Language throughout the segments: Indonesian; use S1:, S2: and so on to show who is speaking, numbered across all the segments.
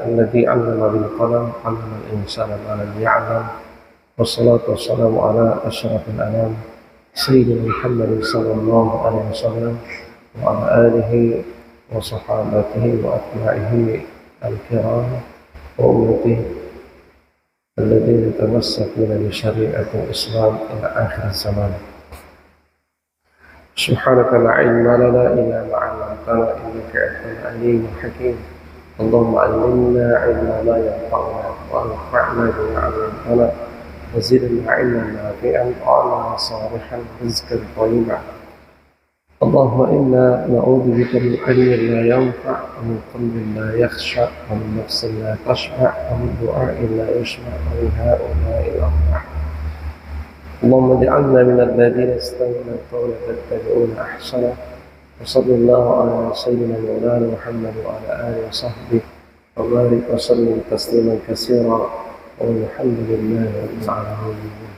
S1: الذي علم بالقلم علم الإنسان ما لم يعلم والصلاة والسلام على أشرف الأنام سيدنا محمد صلى الله عليه وسلم وعلى آله وصحابته وأتباعه الكرام وأمته الذين تمسكون بشريعة الإسلام إلى آخر الزمان. سبحانك لا علم لنا إلا ما علمتنا إنك أنت العليم الحكيم. اللهم علمنا علما لا ينفعنا وانفعنا بما علمتنا وزدنا علما نافعا وعملا صالحا ورزقا طيبا. اللهم إنا نعوذ بك من علم لا ينفع ومن قلب لا يخشع ومن نفس لا تشبع ومن دعاء لا يشبع ومن هؤلاء الأربع. اللهم اجعلنا من الذين استمعوا القول فاتبعون أحسنه. وصلى الله على سيدنا مولانا محمد وعلى آله وصحبه وبارك وسلم تسليما كثيرا والحمد لله رب العالمين.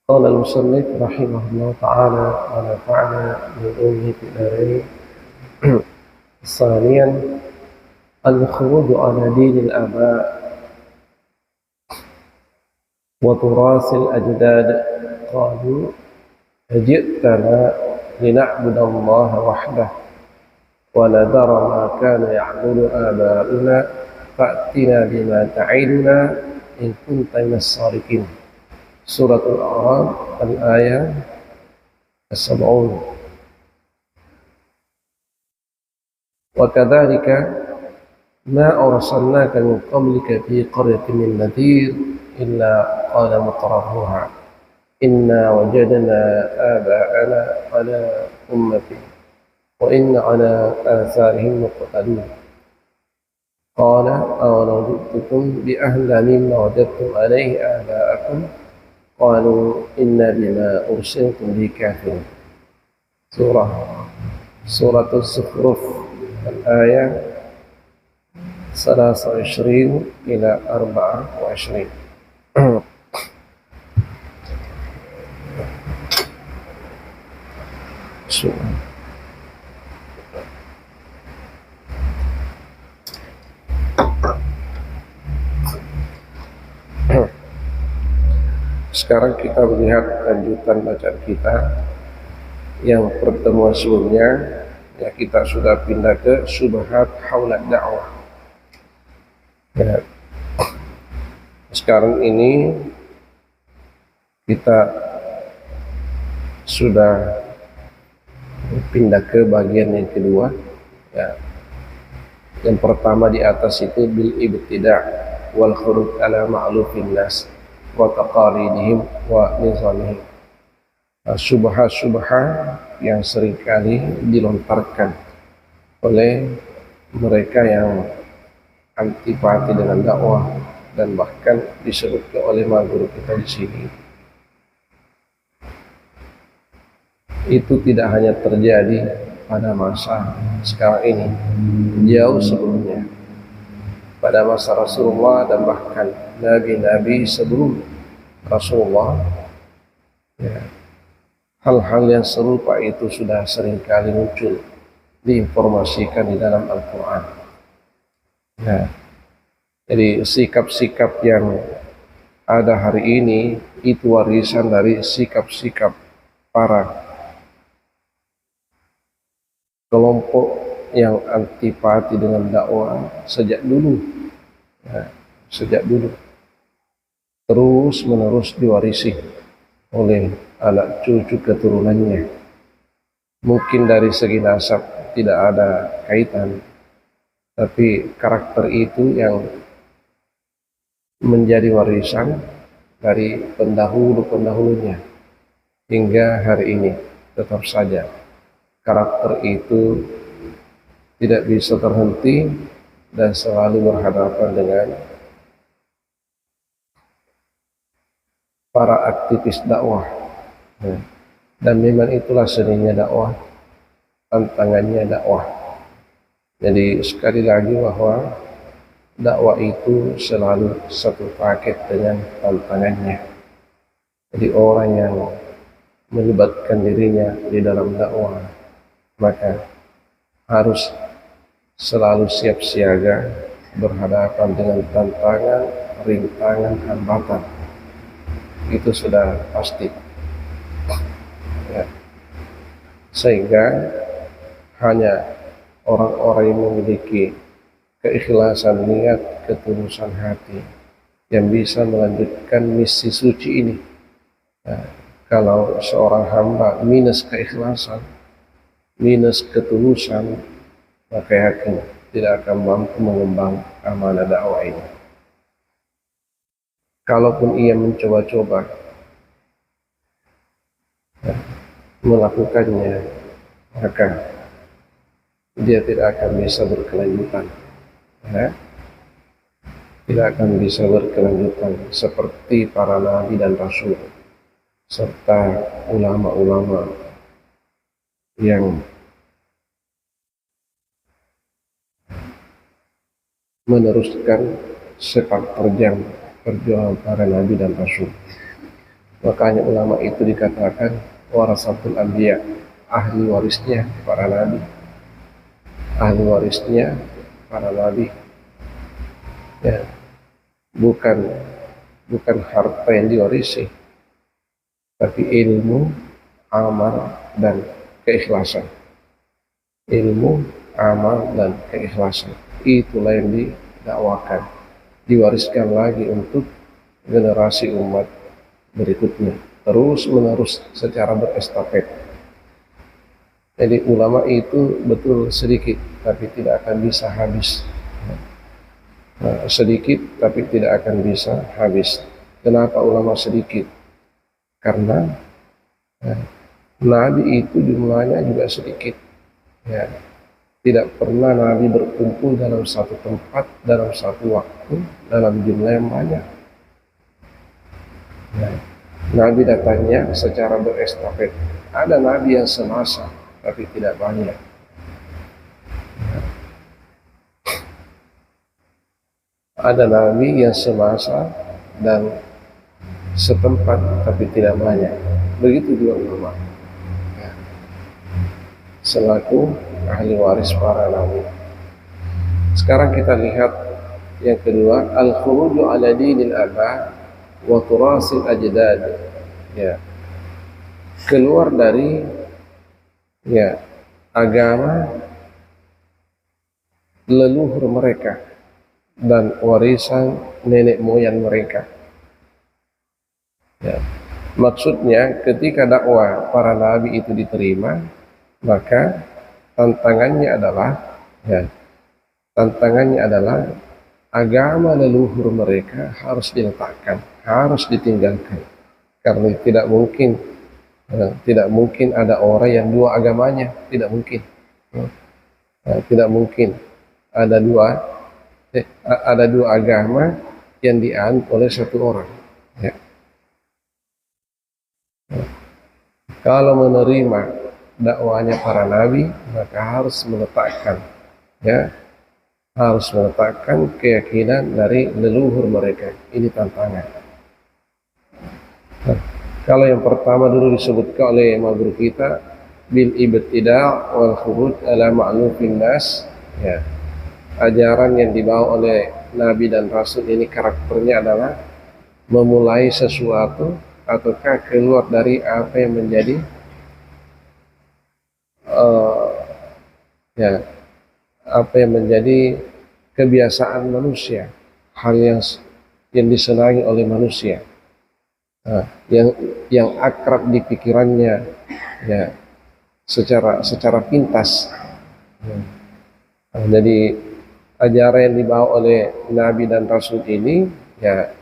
S1: قال المصنف رحمه الله تعالى ونفعنا بعلومه في الدارين. ثانيا الخروج على دين الآباء وتراث الأجداد. قالوا جئتنا لنعبد الله وحده ونذر ما كان يعبد آباؤنا فأتنا بما تعدنا إن كنت من الصادقين. سورة الأعراف الآية 70. وكذلك ما أرسلناك من قبلك في قرية من نذير إلا قال مترفوها إنا وجدنا آباءنا على أمة وإن على آثارهم مقتدون. قال أولو جئتكم بأهل مما وجدتم عليه آباءكم قالوا إنا بما أرسلتم به كافرون. سورة الزخرف الآية 23 إلى 24. Sekarang kita melihat lanjutan bacaan kita yang pertemuan sebelumnya. Ya, kita sudah pindah ke syubhat haula dakwah. Ya. Sekarang ini kita sudah pindah ke bagian yang kedua. Ya. Yang pertama di atas itu bil ibtida' wal khuruj ala ma'lufin nas wa taqaridihim wa nizamihim. Subha-subha yang seringkali dilontarkan oleh mereka yang antipati dengan dakwah dan bahkan disebutkan oleh guru kita di sini. Itu tidak hanya terjadi pada masa sekarang ini, jauh sebelumnya, pada masa Rasulullah dan bahkan nabi-nabi sebelum Rasulullah. Ya. Hal-hal yang serupa itu sudah seringkali muncul, diinformasikan di dalam Al-Quran. Nah, jadi sikap-sikap yang ada hari ini itu warisan dari sikap-sikap para kelompok yang antipati dengan dakwah sejak dulu. Nah, sejak dulu terus menerus diwarisi oleh anak cucu keturunannya. Mungkin dari segi nasab tidak ada kaitan, tapi karakter itu yang menjadi warisan dari pendahulu-pendahulunya hingga hari ini. Tetap saja karakter itu tidak bisa terhenti dan selalu berhadapan dengan para aktivis dakwah. Dan memang itulah seninya dakwah, tantangannya dakwah. Jadi sekali lagi bahwa dakwah itu selalu satu paket dengan tantangannya. Jadi orang yang melibatkan dirinya di dalam dakwah maka harus selalu siap siaga berhadapan dengan tantangan, rintangan, hambatan. Itu sudah pasti. Ya. Sehingga hanya orang-orang yang memiliki keikhlasan niat, ketulusan hati yang bisa melanjutkan misi suci ini. Nah, kalau seorang hamba minus keikhlasan, minus ketulusan, maka yakin tidak akan mampu mengemban amanah dakwah ini. Kalaupun ia mencoba-coba melakukannya, maka dia tidak akan bisa berkelanjutan. Ya, tidak akan bisa berkelanjutan seperti para nabi dan rasul serta ulama-ulama yang meneruskan sepak terjang perjuangan para nabi dan rasul. Makanya ulama itu dikatakan warasatul anbiya, ahli warisnya para nabi, ahli warisnya para nabi. Ya, bukan harta yang diwarisi, tapi ilmu, amal, dan keikhlasan. Ilmu, amal, dan keikhlasan. Itulah yang didakwakan, diwariskan lagi untuk generasi umat berikutnya, terus menerus secara berestafet. Jadi ulama itu betul sedikit, tapi tidak akan bisa habis. Sedikit tapi tidak akan bisa habis. Kenapa ulama sedikit? Karena nabi itu jumlahnya juga sedikit. Ya, tidak pernah nabi berkumpul dalam satu tempat, dalam satu waktu, dalam jumlah yang banyak. Ya, nabi datangnya secara berestafet. Ada nabi yang semasa, tapi tidak banyak. Ada nabi yang semasa dan setempat tapi tidak banyak. Begitu juga ulama, ya, selaku ahli waris para nabi. Sekarang kita lihat yang kedua, al-khuruju ala dinil aba wa turasil ajdad. Ya, keluar dari agama leluhur mereka dan warisan nenek moyang mereka. Ya. Maksudnya ketika dakwah para nabi itu diterima, maka tantangannya adalah agama leluhur mereka harus diletakkan, harus ditinggalkan. Karena tidak mungkin ada orang yang dua agamanya, tidak mungkin. Tidak mungkin ada dua agama yang dianut oleh satu orang. Ya. Kalau menerima dakwahnya para nabi, maka harus meletakkan keyakinan dari leluhur mereka. Ini tantangan. Nah, kalau yang pertama dulu disebutkan oleh guru kita, bil ibtida' wal khuruj ala ma'lufin nas, ya. Ajaran yang dibawa oleh nabi dan rasul ini karakternya adalah memulai sesuatu ataukah keluar dari apa yang menjadi apa yang menjadi kebiasaan manusia, hal yang disenangi oleh manusia, yang akrab di pikirannya, ya, secara pintas. Jadi ajaran yang dibawa oleh nabi dan rasul ini, ya,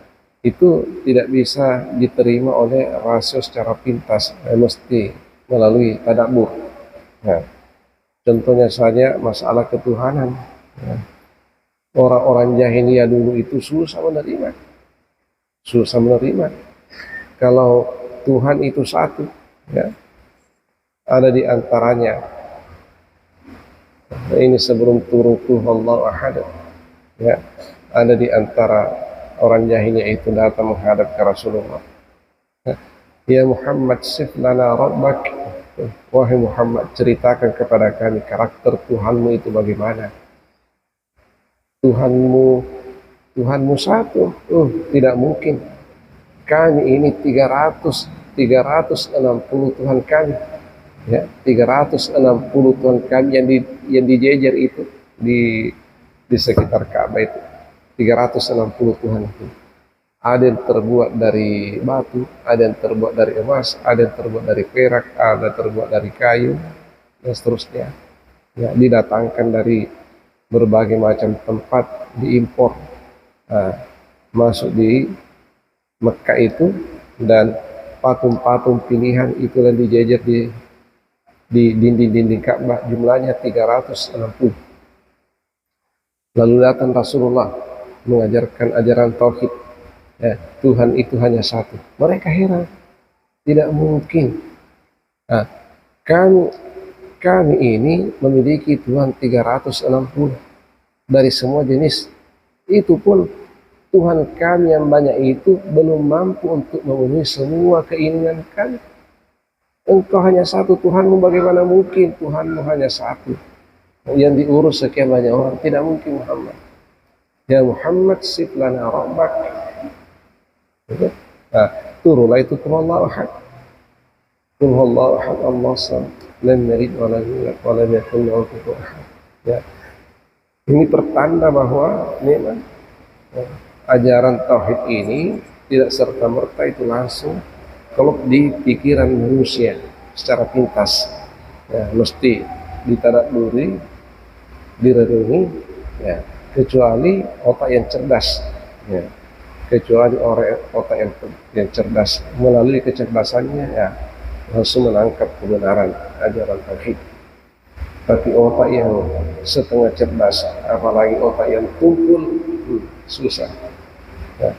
S1: itu tidak bisa diterima oleh rasul secara pintas, mesti melalui tadabbur. Ya. Contohnya saja masalah ketuhanan. Ya. Orang-orang jahiliyah dulu itu susah menerima kalau Tuhan itu satu, ya. Ada di antaranya. Ini sebelum turun Allahu ahad, ya, ada di antara orang jahiliyah itu datang menghadap ke Rasulullah. Ya Muhammad, sif lana rabbak. Wahai Muhammad, ceritakan kepada kami karakter Tuhanmu itu bagaimana. Tuhanmu Tuhanmu satu. Tidak mungkin. Kami ini 360 Tuhan kami. Ya, 360 Tuhan kami yang dijejer itu di sekitar Ka'bah itu. 360 Tuhan itu. Ada yang terbuat dari batu, ada yang terbuat dari emas, ada yang terbuat dari perak, ada yang terbuat dari kayu, dan seterusnya. Ya, didatangkan dari berbagai macam tempat, diimpor, masuk di Mekah itu, dan patung-patung pilihan itulah dijejer di dinding-dinding Ka'bah, jumlahnya 360. Lalu datang Rasulullah mengajarkan ajaran tauhid. Ya, Tuhan itu hanya satu. Mereka heran, tidak mungkin. Nah, kami ini memiliki Tuhan 360 dari semua jenis. Itu pun Tuhan kami yang banyak itu belum mampu untuk memenuhi semua keinginan kami. Engkau hanya satu Tuhanmu, bagaimana mungkin Tuhanmu hanya satu yang diurus sekian banyak orang? Tidak mungkin Muhammad. Ya Muhammad, sif lana rabbak. Nah, turunlah itu Qul Huwallahu ahad. Qul Huwallahu ahad, Allah samad, lam yalid wa lam yulad wa lam yakul lahu kufuwan ahad. Ya. Ini pertanda bahwa memang ajaran tauhid ini tidak serta-merta itu langsung kalau di pikiran manusia secara pintas. Ya, mesti ditadabburi, direnungi, ya, kecuali otak yang cerdas. Ya. Kecuali orang otak yang cerdas, melalui kecerdasannya ya langsung menangkap kebenaran ajaran tauhid. Tapi otak yang setengah cerdas, apalagi otak yang tumpul, susah. Ya.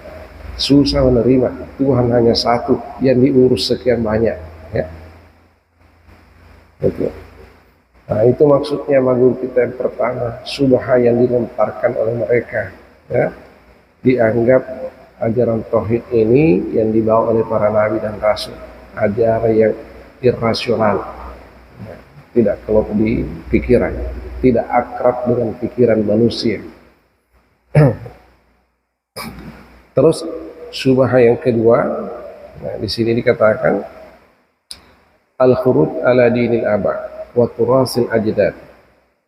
S1: Susah menerima Tuhan hanya satu yang diurus sekian banyak. Ya. Betul. Nah, itu maksudnya magul kita yang pertama, subha yang dilontarkan oleh mereka. Ya. Dianggap ajaran tauhid ini yang dibawa oleh para nabi dan rasul, ajaran yang irrasional, ya, tidak kelop di pikiran, tidak akrab dengan pikiran manusia. Terus subha yang kedua, nah, di sini dikatakan al-khuruj ala dinil aba wa turasil ajdad,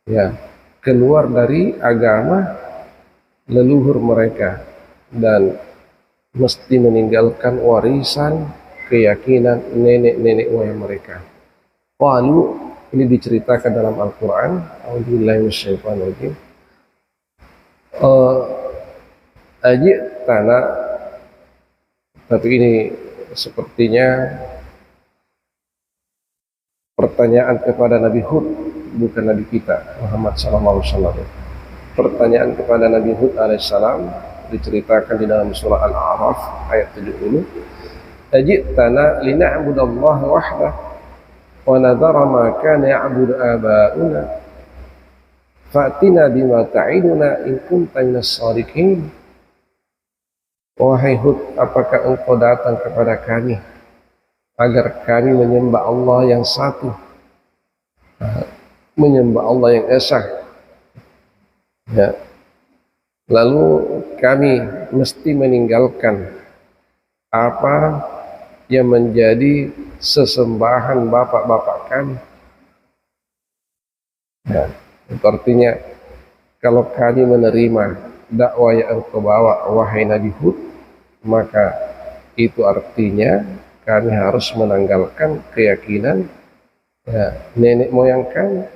S1: ya, keluar dari agama leluhur mereka dan mesti meninggalkan warisan keyakinan nenek-nenek moyang mereka. Lalu ini diceritakan dalam Al-Quran. A'udzubillahi minasyaitonir rajim. Tanah, tapi ini sepertinya pertanyaan kepada Nabi Hud, bukan Nabi kita Muhammad SAW. Pertanyaan kepada Nabi Hud alaihissalam diceritakan di dalam surah Al-A'raf ayat 70. Ajitana lina'budallaha wahdah wa nadhara ma kana ya'budu aba'una fa'tina bima ta'iduna in kunta minas shadiqin. Wahai Hud, apakah engkau datang kepada kami agar kami menyembah Allah yang satu, menyembah Allah yang esa, ya. Lalu kami mesti meninggalkan apa yang menjadi sesembahan bapak-bapak kami. Ya, itu artinya kalau kami menerima dakwah yang engkau bawa wahai Nabi Hud, maka itu artinya kami harus menanggalkan keyakinan, ya, nenek moyang kami.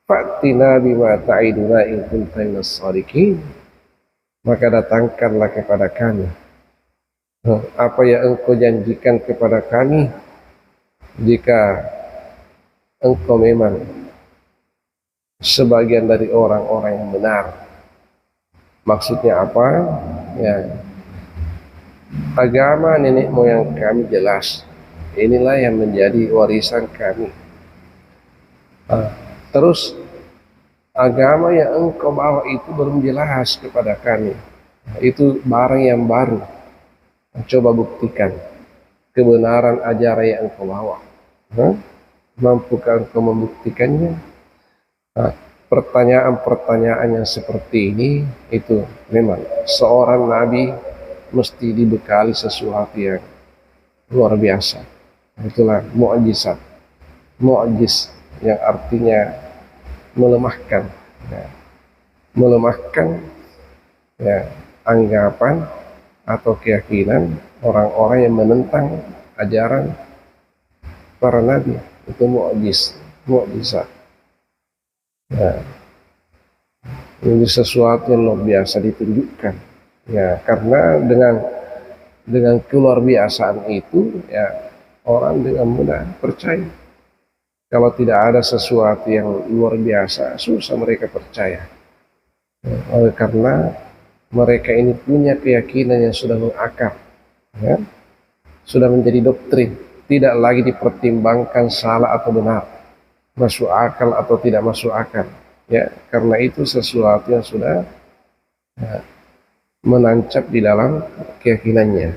S1: Fa'tina bima ta'iduna in kunta minas shadiqin. Maka datangkanlah kepada kami apa yang engkau janjikan kepada kami jika engkau memang sebagian dari orang-orang yang benar. Maksudnya apa? Ya, agama nenek moyang kami jelas. Inilah yang menjadi warisan kami. Terus agama yang engkau bawa itu belum jelas kepada kami. Itu barang yang baru. Coba buktikan kebenaran ajaran yang engkau bawa. Mampukah engkau membuktikannya? pertanyaan-pertanyaan yang seperti ini itu memang seorang nabi mesti dibekali sesuatu yang luar biasa. Itulah mukjizat, mukjiz yang artinya melemahkan, ya, melemahkan ya, anggapan atau keyakinan orang-orang yang menentang ajaran para nabi. Itu mukjizat. Ya, ini sesuatu yang luar biasa ditunjukkan. Ya, karena dengan keluar biasaan itu, ya orang dengan mudah percaya. Kalau tidak ada sesuatu yang luar biasa, susah mereka percaya. Ya, karena mereka ini punya keyakinan yang sudah mengakar, ya, sudah menjadi doktrin, tidak lagi dipertimbangkan salah atau benar, masuk akal atau tidak masuk akal. Ya, karena itu sesuatu yang sudah, ya, menancap di dalam keyakinannya.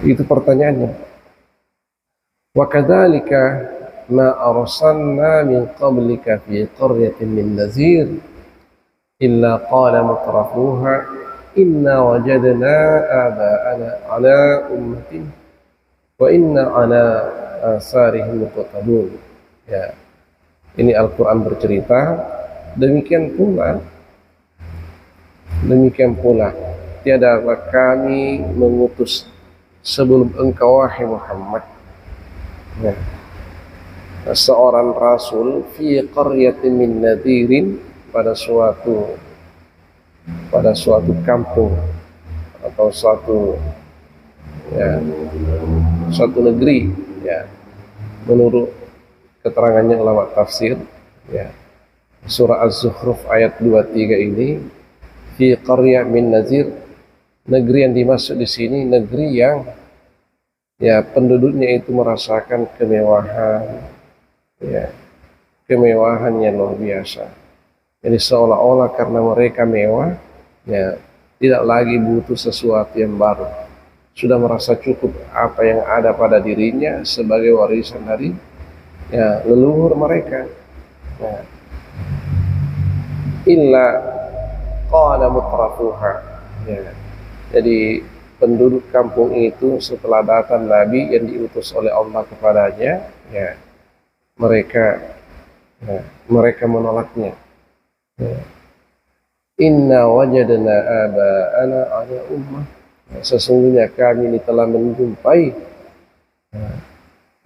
S1: Itu pertanyaannya. Wa kadzalika ma arsalna min qablika fi qaryatin min nazir illa qala mutrafuha inna wajadna aba'ana ala ummatin wa inna ala asarihim muqtadun. Ya, ini Al-Quran bercerita, demikian pula tiadalah kami mengutus sebelum engkau wahai Muhammad, ya, seorang rasul fi qaryatin min nadirin, pada suatu kampung atau suatu negeri, ya, menurut keterangannya ulama tafsir, ya, surah Az-Zukhruf ayat 23 ini, fi qarya min nazir, negeri yang dimaksud di sini negeri yang, ya, penduduknya itu merasakan kemewahan, ya, kemewahan yang luar biasa. Jadi seolah-olah karena mereka mewah, ya, tidak lagi butuh sesuatu yang baru, sudah merasa cukup apa yang ada pada dirinya sebagai warisan dari, ya, leluhur mereka. Ya. Illa qala mutrafuha, ya. Jadi penduduk kampung itu setelah datang Nabi yang diutus oleh Allah kepadanya, ya, mereka menolaknya. Ya. Inna wajadna aba'ana ala ummah, ya, sesungguhnya kami ini telah menjumpai, ya,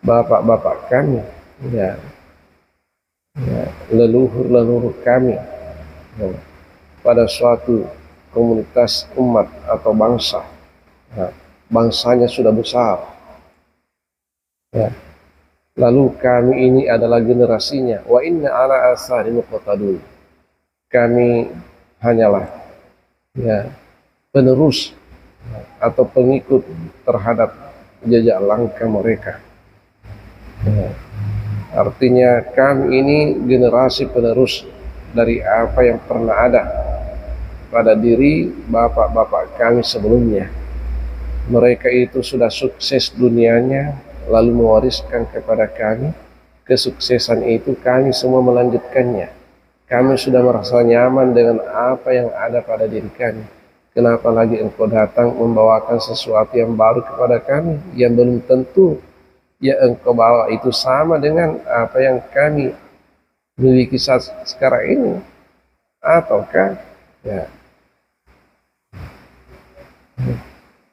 S1: bapak-bapak kami, ya, leluhur kami, ya, pada suatu komunitas umat atau bangsa, ya, bangsanya sudah besar, ya. Lalu kami ini adalah generasinya, wa inna ala asari muqtadun, kami hanyalah, ya, penerus, ya, atau pengikut terhadap jejak langkah mereka. Ya. Artinya kami ini generasi penerus dari apa yang pernah ada pada diri bapak-bapak kami sebelumnya. Mereka itu sudah sukses dunianya, lalu mewariskan kepada kami kesuksesan itu, kami semua melanjutkannya. Kami sudah merasa nyaman dengan apa yang ada pada diri kami. Kenapa lagi engkau datang membawakan sesuatu yang baru kepada kami, yang belum tentu ya engkau bawa itu sama dengan apa yang kami miliki saat sekarang ini, ataukah,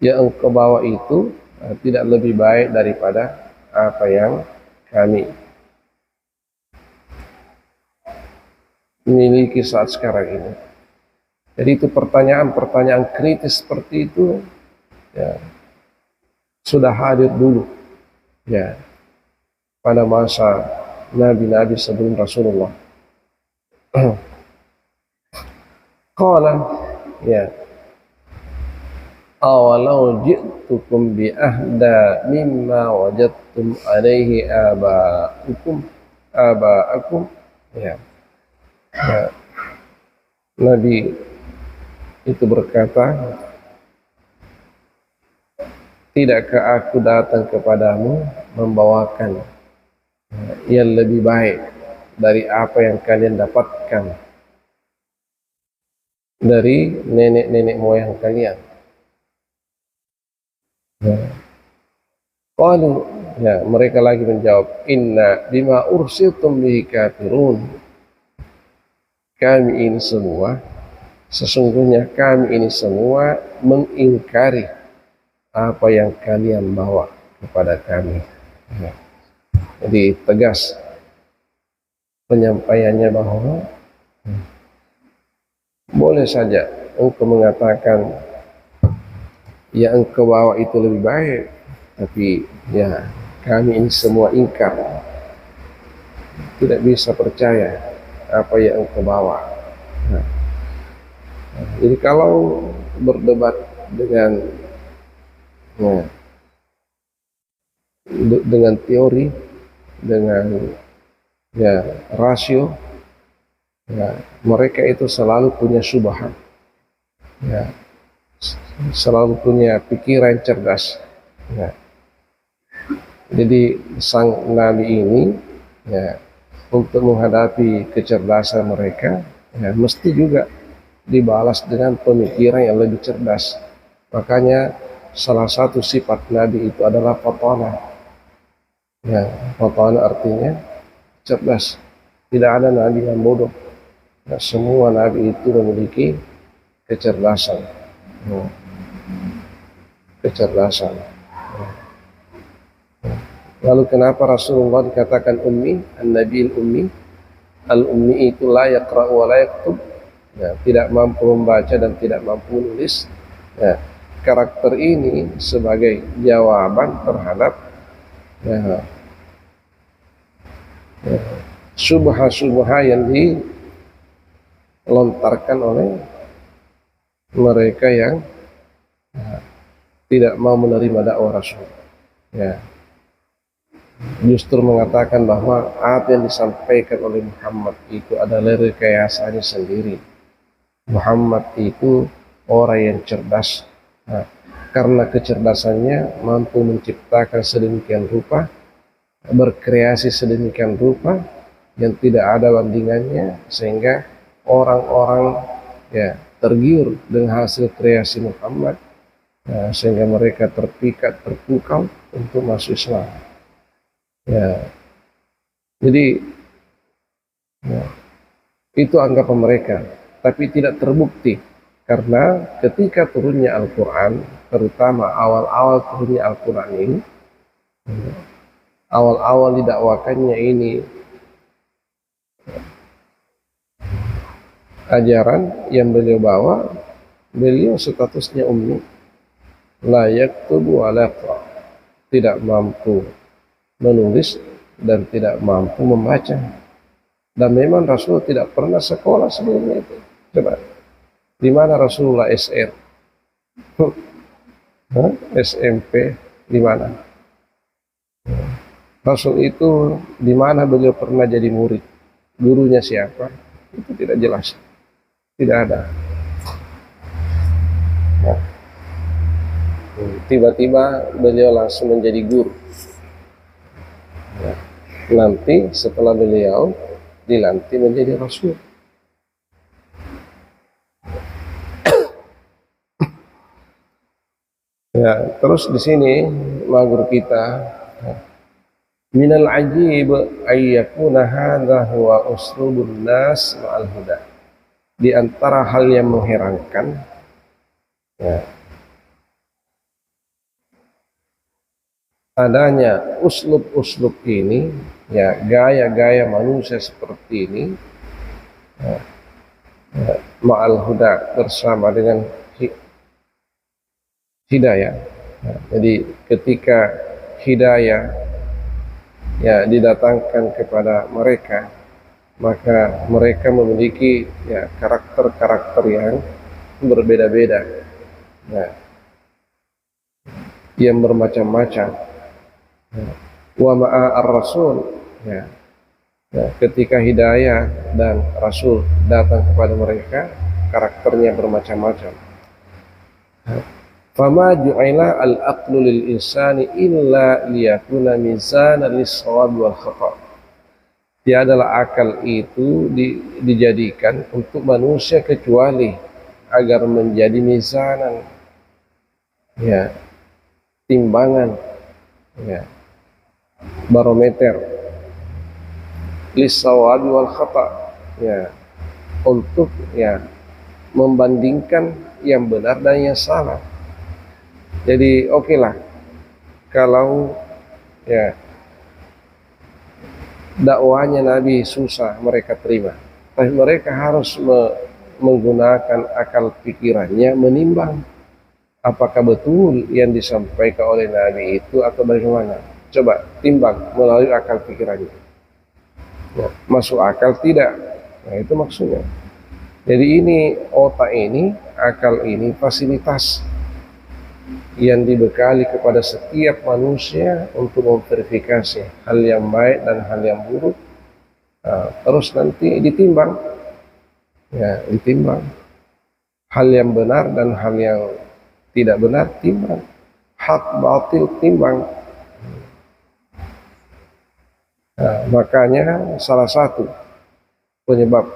S1: ya engkau bawa itu tidak lebih baik daripada apa yang kami miliki saat sekarang ini. Jadi itu pertanyaan kritis seperti itu, ya, sudah hadir dulu, ya, pada masa nabi-nabi sebelum Rasulullah. Qala, ya, awalau ji'tukum bi ahda mimma wajadtum alaihi aba'akum, ya. Nabi itu berkata, tidakkah aku datang kepadamu membawakan yang lebih baik dari apa yang kalian dapatkan dari nenek-nenek moyang kalian. Qalu, ya, mereka lagi menjawab, inna bima ursiltum bihi kafirun. Kami ini semua, sesungguhnya kami ini semua mengingkari apa yang kalian bawa kepada kami. Ya. Jadi tegas penyampaiannya bahwa boleh saja engkau mengatakan yang engkau bawa itu lebih baik, tapi ya kami ini semua ingkar, tidak bisa percaya apa yang engkau bawa. Nah, jadi kalau berdebat dengan ya, dengan teori, dengan ya rasio, ya, mereka itu selalu punya syubhat, ya, selalu punya pikiran cerdas. Ya. Jadi sang nabi ini ya, untuk menghadapi kecerdasan mereka ya, mesti juga dibalas dengan pemikiran yang lebih cerdas. Makanya salah satu sifat nabi itu adalah fatana. Ya, fatana artinya cerdas. Tidak ada nabi yang bodoh. Ya, semua nabi itu memiliki kecerdasan. Ya. Kecerdasan. Ya. Lalu kenapa Rasulullah dikatakan ummi, an-nabi al-ummi? Al-ummi itu la yaqra' wa la yaktub, ya, tidak mampu membaca dan tidak mampu menulis. Ya, karakter ini sebagai jawaban terhadap ya, ya, syubha-syubha yang dilontarkan oleh mereka yang ya, tidak mau menerima dakwah Rasul. Ya. Justru mengatakan bahwa apa yang disampaikan oleh Muhammad itu adalah rekayasanya sendiri. Muhammad itu orang yang cerdas. Nah, karena kecerdasannya mampu menciptakan sedemikian rupa, berkreasi sedemikian rupa yang tidak ada bandingannya, sehingga orang-orang ya tergiur dengan hasil kreasi Muhammad, ya, sehingga mereka terpikat, terpukau untuk masuk Islam. Ya, jadi ya, itu anggapan mereka, tapi tidak terbukti karena ketika turunnya Al-Quran, terutama awal-awal turunnya Al-Quran ini, awal-awal didakwakannya ini ajaran yang beliau bawa, beliau statusnya ummi, la yaktubu wa la yaqra, tidak mampu menulis dan tidak mampu membaca. Dan memang Rasul tidak pernah sekolah sebelumnya itu. Coba, di mana Rasulullah SR? SMP di mana? Rasul itu di mana beliau pernah jadi murid? Gurunya siapa? Itu tidak jelas. Tidak ada. Nah, tiba-tiba beliau langsung menjadi guru. Nah, nanti setelah beliau dilantik menjadi Rasul. Ya, terus di sini magur kita, minal ajib ayyakuna hadha huwa uslubun nas ma'al huda. Di antara hal yang mengherankan, ya, adanya uslub-uslub ini, ya, gaya-gaya manusia seperti ini, ya, ya, ma'al huda, bersama dengan hidayah. Ya, jadi ketika hidayah ya didatangkan kepada mereka, maka mereka memiliki ya karakter-karakter yang berbeda-beda, ya, yang bermacam-macam. Wa ma'a ar-rasul, ya, ya, ketika hidayah dan Rasul datang kepada mereka, karakternya bermacam-macam. Fama ju'ila al-aqlu lil insani illa liyakuna mizanan lis-shawab wal khata. Tiadalah akal itu dijadikan untuk manusia kecuali agar menjadi mizanan, ya, timbangan, ya, barometer lisawabi wal khata, ya, untuk, ya, membandingkan yang benar dan yang salah. Jadi okelah kalau, ya, dakwahnya Nabi susah mereka terima, tapi mereka harus menggunakan akal pikirannya menimbang apakah betul yang disampaikan oleh Nabi itu atau bagaimana. Coba timbang melalui akal pikirannya, ya, masuk akal tidak, nah itu maksudnya. Jadi ini otak ini, akal ini fasilitas yang dibekali kepada setiap manusia untuk memverifikasi hal yang baik dan hal yang buruk. Terus nanti ditimbang, ya, ditimbang hal yang benar dan hal yang tidak benar, timbang hak batil, timbang. Makanya salah satu penyebab,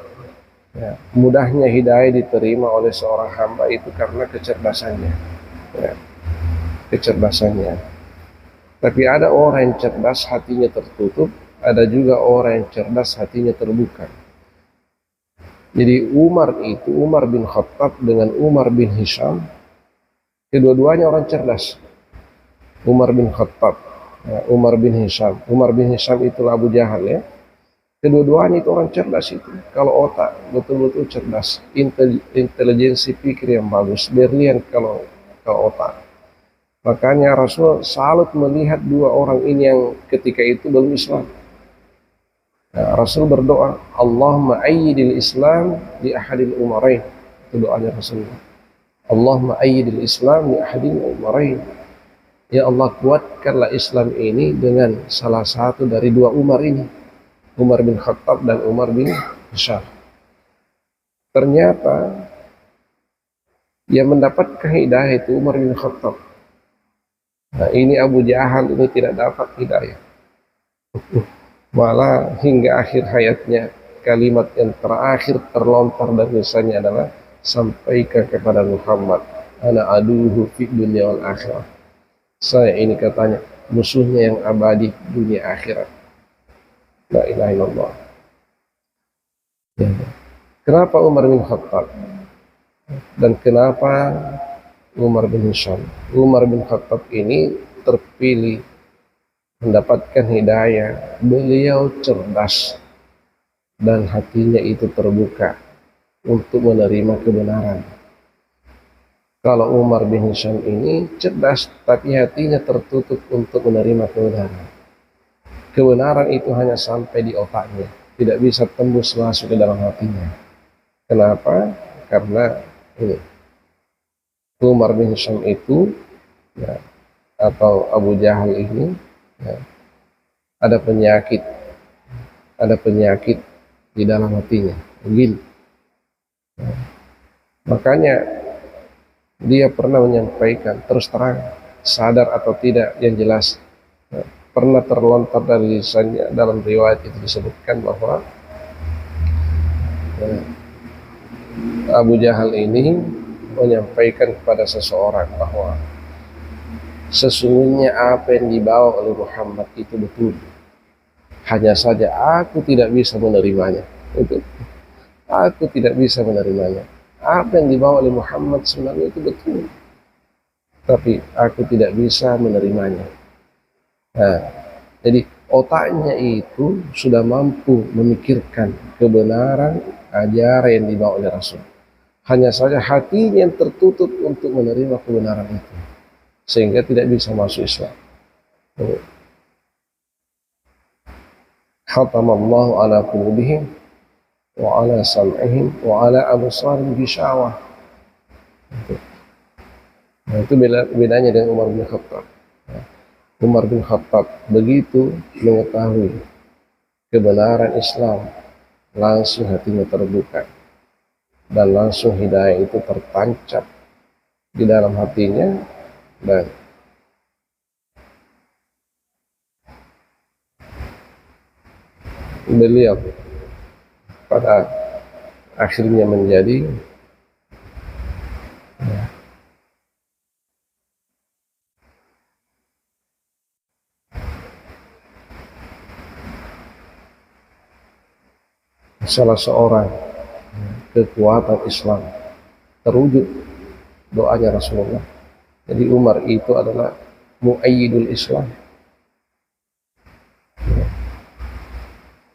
S1: ya, mudahnya hidayah diterima oleh seorang hamba itu karena kecerdasannya, ya, kecerdasannya. Tapi ada orang yang cerdas hatinya tertutup, ada juga orang yang cerdas hatinya terbuka. Jadi Umar bin Khattab dengan Umar bin Hisham, kedua-duanya orang cerdas. Umar bin Khattab, ya, Umar bin Hisham. Umar bin Hisham itulah Abu Jahal, ya. Kedua-duanya itu orang cerdas itu. Kalau otak betul-betul cerdas, intelijensi pikir yang bagus, berlian kalau otak. Makanya Rasul salut melihat dua orang ini yang ketika itu belum Islam. Nah, Rasul berdoa, Allahumma ayyidil Islam li ahadil umarain. Itu doanya Rasulullah. Allahumma ayyidil Islam li ahadil umarain. Ya Allah, kuatkanlah Islam ini dengan salah satu dari dua Umar ini, Umar bin Khattab dan Umar bin Hisham. Ternyata yang mendapatkan hidayah itu Umar bin Khattab. Nah, ini Abu Jahal ini tidak dapat hidayah. Malah hingga akhir hayatnya kalimat yang terakhir terlontar dari lisannya adalah sampaikan kepada Muhammad, ana aduhu fi dunya wal akhirah. Saya ini katanya musuhnya yang abadi dunia akhirat. La ilaha illallah. Ya. Kenapa Umar bin Khattab dan kenapa Umar bin Hisham? Umar bin Khattab ini terpilih mendapatkan hidayah. Beliau cerdas dan hatinya itu terbuka untuk menerima kebenaran. Kalau Umar bin Hisham ini cerdas tapi hatinya tertutup untuk menerima kebenaran. Kebenaran itu hanya sampai di otaknya, tidak bisa tembus masuk ke dalam hatinya. Kenapa? Karena ini Umar bin Hisham itu, ya, atau Abu Jahal ini, ya, ada penyakit di dalam hatinya, gil. Ya. Makanya dia pernah menyampaikan terus terang, sadar atau tidak, yang jelas, ya, pernah terlontar dari lisannya. Dalam riwayat itu disebutkan bahwa, ya, Abu Jahal ini menyampaikan kepada seseorang bahwa sesungguhnya apa yang dibawa oleh Muhammad itu betul, hanya saja aku tidak bisa menerimanya. Itu aku tidak bisa menerimanya. Apa yang dibawa oleh Muhammad sebenarnya itu betul, tapi aku tidak bisa menerimanya. Nah, jadi otaknya itu sudah mampu memikirkan kebenaran ajaran yang dibawa oleh Rasul. Hanya saja hatinya yang tertutup untuk menerima kebenaran itu, sehingga tidak bisa masuk Islam. Khatamallahu ala qulubihim wa ala sam'ihim wa ala absarihim ghishawah. Nah, itu bedanya dengan Umar bin Khattab. Umar bin Khattab begitu mengetahui kebenaran Islam, langsung hatinya terbuka dan langsung hidayah itu tertancap di dalam hatinya, dan beliau pada akhirnya menjadi salah seorang kekuatan Islam, terwujud doanya Rasulullah. Jadi Umar itu adalah muayyidul Islam,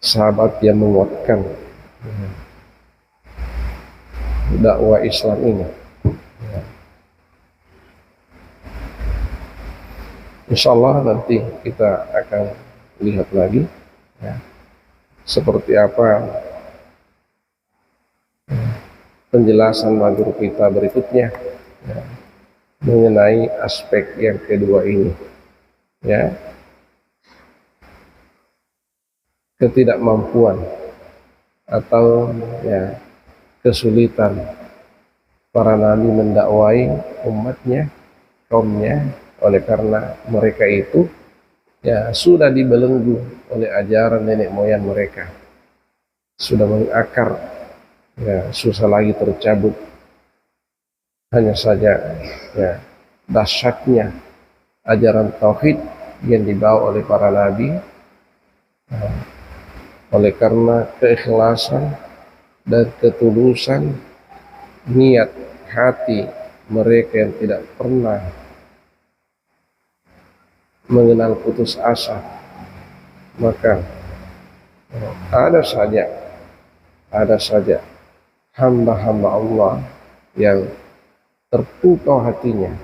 S1: sahabat yang menguatkan dakwah Islam ini. Insyaallah nanti kita akan lihat lagi seperti apa penjelasan madhur kita berikutnya mengenai aspek yang kedua ini, ketidakmampuan atau kesulitan para nabi mendakwai umatnya, kaumnya, oleh karena mereka itu sudah dibelenggu oleh ajaran nenek moyang mereka, sudah mengakar, susah lagi tercabut. Hanya saja dahsyatnya ajaran tauhid yang dibawa oleh para nabi, oleh karena keikhlasan dan ketulusan niat hati mereka yang tidak pernah mengenal putus asa, maka ada saja hamba-hamba Allah yang terpukau hatinya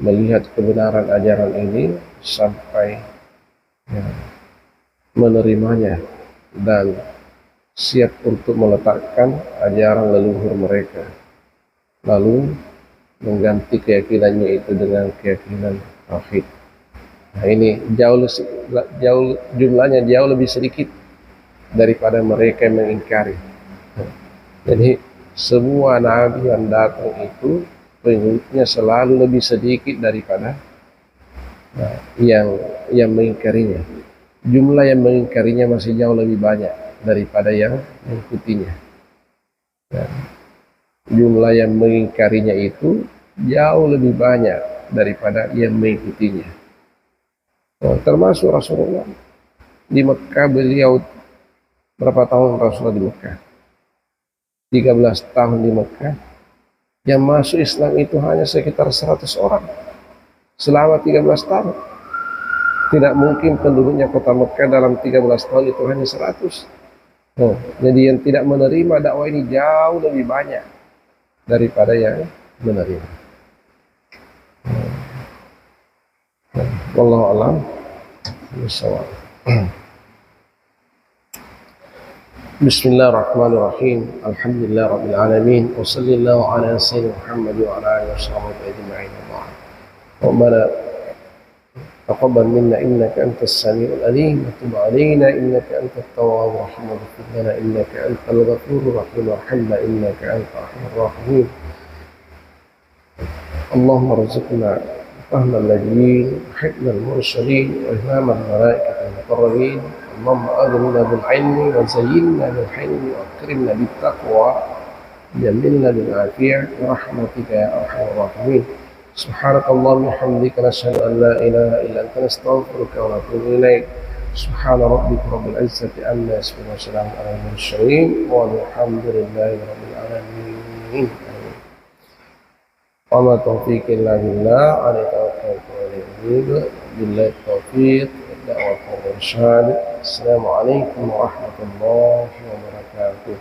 S1: melihat kebenaran ajaran ini sampai menerimanya dan siap untuk meletakkan ajaran leluhur mereka, lalu mengganti keyakinannya itu dengan keyakinan tauhid. Nah, ini jumlahnya jauh lebih sedikit daripada mereka yang mengingkari. Jadi semua nabi yang datang itu pengikutnya selalu lebih sedikit daripada yang mengingkarinya. Jumlah yang mengingkarinya masih jauh lebih banyak daripada yang mengikutinya. Jumlah yang mengingkarinya itu jauh lebih banyak daripada yang mengikutinya. Termasuk Rasulullah di Mekah, beliau berapa tahun Rasulullah di Mekah? 13 tahun di Mekah. Yang masuk Islam itu hanya sekitar 100 orang selama 13 tahun. Tidak mungkin penduduknya kota Mekah dalam 13 tahun itu hanya 100. Jadi yang tidak menerima dakwah ini jauh lebih banyak daripada yang menerima. Wallahu a'lam bishawab. Bismillahirrahmanirrahim. Alhamdulillah rabbil alamin. Wa sallallahu ala sayyidina Muhammad wa ala alihi washabbihi ajma'in. Rabbana taqabbal minna innaka antas samiul alim wa tub alaina innaka antat tawwabur rahim wa ighfir lana innaka antal ghafurur rahim warhamna innaka antal arhamur rahimin. Allahumma rzuqna fahma an-nabiyyin, hifdhal mursalin wa ilhamal malaikatil muqarrabin. اللهم أغننا بالعلم وزينا بالحلم وأكرمنا بالتقوى جملنا بالعافية برحمتك يا أرحم الراحمين. سبحانك اللهم وبحمدك نشهد أن لا إله إلا أنت نستغفرك ونتوب إليك. سبحان ربك رب العزة عما يصفون وسلام على المرسلين والحمد لله رب العالمين. وما توفيق إلا بالله عليه توكلت وإليه بالله التوفيق والدعوة والإرشاد. السلام عليكم ورحمة الله وبركاته.